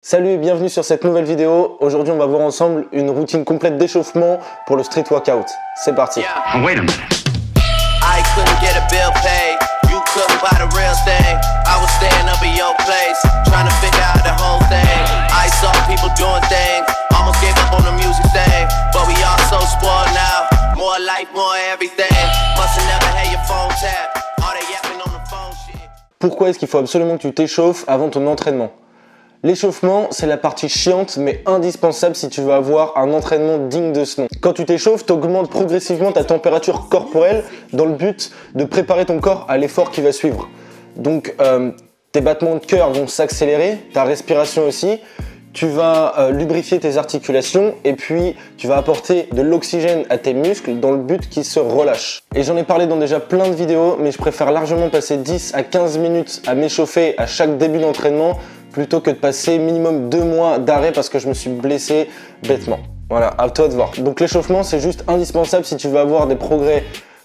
Salut et bienvenue sur cette nouvelle vidéo. Aujourd'hui on va voir ensemble une routine complète d'échauffement pour le street workout. C'est parti. Oh, wait a minute. I couldn't get a bill paid. You couldn't buy the real thing. I was staying up in your place, trying to figure out the whole thing. I saw people doing things, almost gave up on the music thing. But we all so spoiled now. More life, more everything. Must have never had your phone tap. All they yapping on the phone shit. Pourquoi est-ce qu'il faut absolument que tu t'échauffes avant ton entraînement? L'échauffement, c'est la partie chiante mais indispensable si tu veux avoir un entraînement digne de ce nom. Quand tu t'échauffes, tu augmentes progressivement ta température corporelle dans le but de préparer ton corps à l'effort qui va suivre. Donc tes battements de cœur vont s'accélérer, ta respiration aussi, tu vas lubrifier tes articulations et puis tu vas apporter de l'oxygène à tes muscles dans le but qu'ils se relâchent. Et j'en ai parlé dans déjà plein de vidéos, mais je préfère largement passer 10 à 15 minutes à m'échauffer à chaque début d'entraînement plutôt que de passer minimum 2 mois d'arrêt parce que je me suis blessé bêtement. Voilà, à toi de voir. Donc l'échauffement, c'est juste indispensable si tu veux avoir des progrès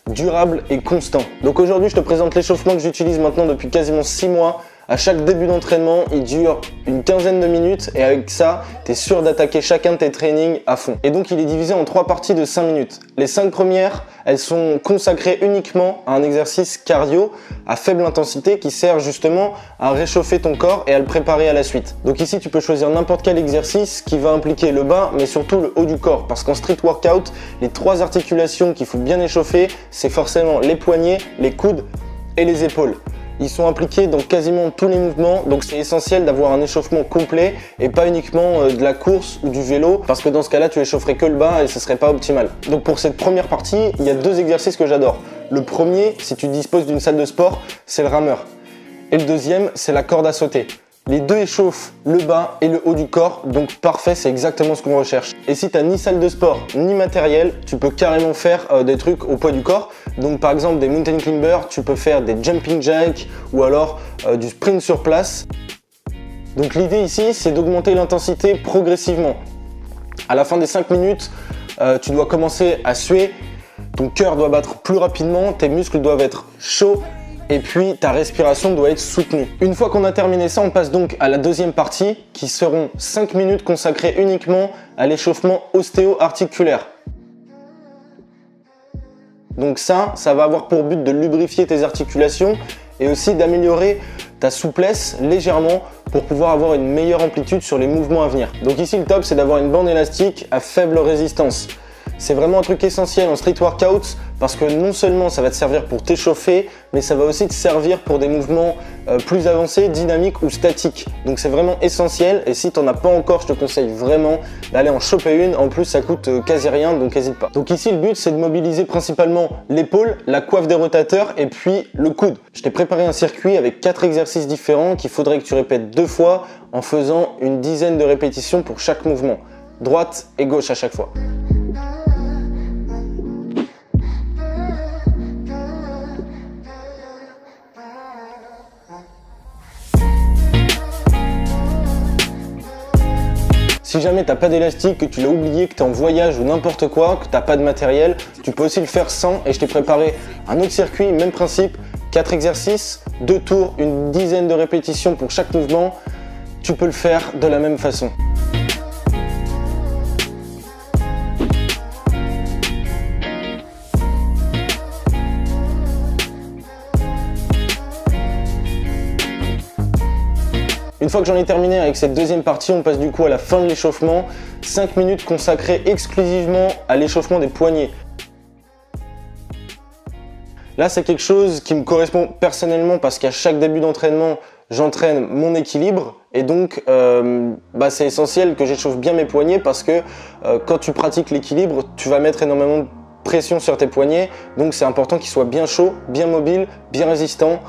durables et constants. Donc aujourd'hui, je te présente l'échauffement que j'utilise maintenant depuis quasiment 6 mois. À chaque début d'entraînement, il dure une quinzaine de minutes et avec ça, tu es sûr d'attaquer chacun de tes trainings à fond. Et donc, il est divisé en 3 parties de 5 minutes. Les 5 premières, elles sont consacrées uniquement à un exercice cardio à faible intensité qui sert justement à réchauffer ton corps et à le préparer à la suite. Donc ici, tu peux choisir n'importe quel exercice qui va impliquer le bas, mais surtout le haut du corps. Parce qu'en street workout, les 3 articulations qu'il faut bien échauffer, c'est forcément les poignets, les coudes et les épaules. Ils sont impliqués dans quasiment tous les mouvements, donc c'est essentiel d'avoir un échauffement complet et pas uniquement de la course ou du vélo, parce que dans ce cas-là, tu échaufferais que le bas et ce serait pas optimal. Donc pour cette première partie, il y a 2 exercices que j'adore. Le premier, si tu disposes d'une salle de sport, c'est le rameur. Et le deuxième, c'est la corde à sauter. Les deux échauffent le bas et le haut du corps, donc parfait, c'est exactement ce qu'on recherche. Et si tu n'as ni salle de sport, ni matériel, tu peux carrément faire des trucs au poids du corps. Donc par exemple des mountain climbers, tu peux faire des jumping jacks ou alors du sprint sur place. Donc l'idée ici, c'est d'augmenter l'intensité progressivement. À la fin des 5 minutes, tu dois commencer à suer, ton cœur doit battre plus rapidement, tes muscles doivent être chauds, et puis ta respiration doit être soutenue. Une fois qu'on a terminé ça, on passe donc à la deuxième partie qui seront 5 minutes consacrées uniquement à l'échauffement ostéo-articulaire. Donc ça va avoir pour but de lubrifier tes articulations et aussi d'améliorer ta souplesse légèrement pour pouvoir avoir une meilleure amplitude sur les mouvements à venir. Donc ici le top, c'est d'avoir une bande élastique à faible résistance. C'est vraiment un truc essentiel en street workout parce que non seulement ça va te servir pour t'échauffer, mais ça va aussi te servir pour des mouvements plus avancés, dynamiques ou statiques. Donc c'est vraiment essentiel et si tu n'en as pas encore, je te conseille vraiment d'aller en choper une. En plus, ça coûte quasi rien, donc n'hésite pas. Donc ici, le but, c'est de mobiliser principalement l'épaule, la coiffe des rotateurs et puis le coude. Je t'ai préparé un circuit avec 4 exercices différents qu'il faudrait que tu répètes 2 fois en faisant une dizaine de répétitions pour chaque mouvement. Droite et gauche à chaque fois. Si jamais t'as pas d'élastique, que tu l'as oublié, que tu es en voyage ou n'importe quoi, que t'as pas de matériel, tu peux aussi le faire sans et je t'ai préparé un autre circuit, même principe, 4 exercices, 2 tours, une dizaine de répétitions pour chaque mouvement, tu peux le faire de la même façon. Une fois que j'en ai terminé avec cette deuxième partie, on passe du coup à la fin de l'échauffement. 5 minutes consacrées exclusivement à l'échauffement des poignets. Là, c'est quelque chose qui me correspond personnellement parce qu'à chaque début d'entraînement, j'entraîne mon équilibre. Et donc, c'est essentiel que j'échauffe bien mes poignets parce que quand tu pratiques l'équilibre, tu vas mettre énormément de pression sur tes poignets. Donc, c'est important qu'ils soient bien chauds, bien mobiles, bien résistants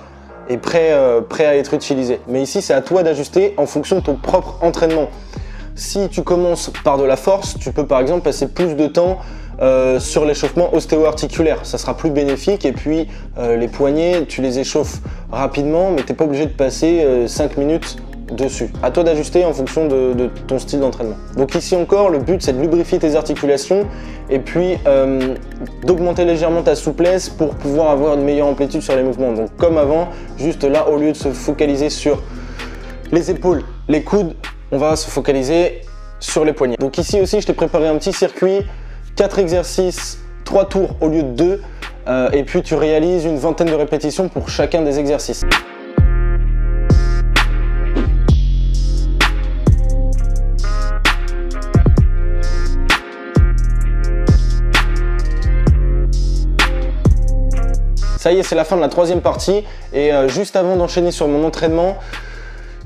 et prêt à être utilisé. Mais ici, c'est à toi d'ajuster en fonction de ton propre entraînement. Si tu commences par de la force, tu peux par exemple passer plus de temps sur l'échauffement ostéo-articulaire. Ça sera plus bénéfique et puis les poignets, tu les échauffes rapidement, mais tu n'es pas obligé de passer 5 minutes dessus. À toi d'ajuster en fonction de ton style d'entraînement. Donc ici encore, le but c'est de lubrifier tes articulations et puis d'augmenter légèrement ta souplesse pour pouvoir avoir une meilleure amplitude sur les mouvements. Donc comme avant, juste là, au lieu de se focaliser sur les épaules, les coudes on va se focaliser sur les poignets. Donc ici aussi, je t'ai préparé un petit circuit, 4 exercices, 3 tours au lieu de 2, et puis tu réalises une vingtaine de répétitions pour chacun des exercices. Ça y est, c'est la fin de la troisième partie et juste avant d'enchaîner sur mon entraînement,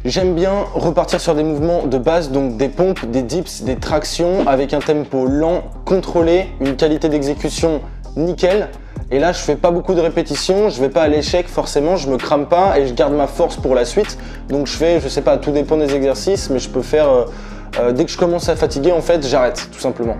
j'aime bien repartir sur des mouvements de base, donc des pompes, des dips, des tractions avec un tempo lent, contrôlé, une qualité d'exécution nickel. Et là, je fais pas beaucoup de répétitions, je vais pas à l'échec forcément, je me crame pas et je garde ma force pour la suite. Donc je fais, je sais pas, tout dépend des exercices, mais je peux faire, dès que je commence à fatiguer, en fait, j'arrête tout simplement.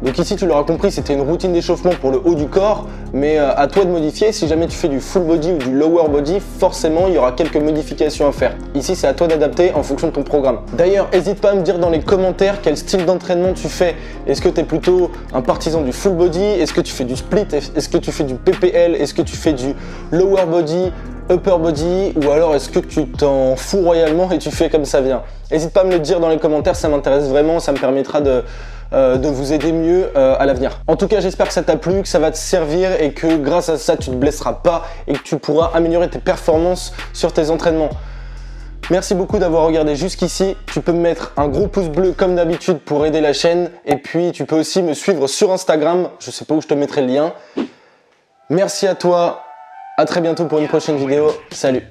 Donc ici, tu l'auras compris, c'était une routine d'échauffement pour le haut du corps, mais à toi de modifier. Si jamais tu fais du full body ou du lower body, forcément, il y aura quelques modifications à faire. Ici, c'est à toi d'adapter en fonction de ton programme. D'ailleurs, n'hésite pas à me dire dans les commentaires quel style d'entraînement tu fais. Est-ce que tu es plutôt un partisan du full body? Est-ce que tu fais du split? Est-ce que tu fais du PPL? Est-ce que tu fais du lower body, upper body? Ou alors est-ce que tu t'en fous royalement et tu fais comme ça vient? N'hésite pas à me le dire dans les commentaires, ça m'intéresse vraiment, ça me permettra de vous aider mieux à l'avenir. En tout cas, j'espère que ça t'a plu, que ça va te servir et que grâce à ça, tu ne te blesseras pas et que tu pourras améliorer tes performances sur tes entraînements. Merci beaucoup d'avoir regardé jusqu'ici. Tu peux me mettre un gros pouce bleu comme d'habitude pour aider la chaîne et puis tu peux aussi me suivre sur Instagram. Je sais pas où je te mettrai le lien. Merci à toi. À très bientôt pour une prochaine vidéo. Salut.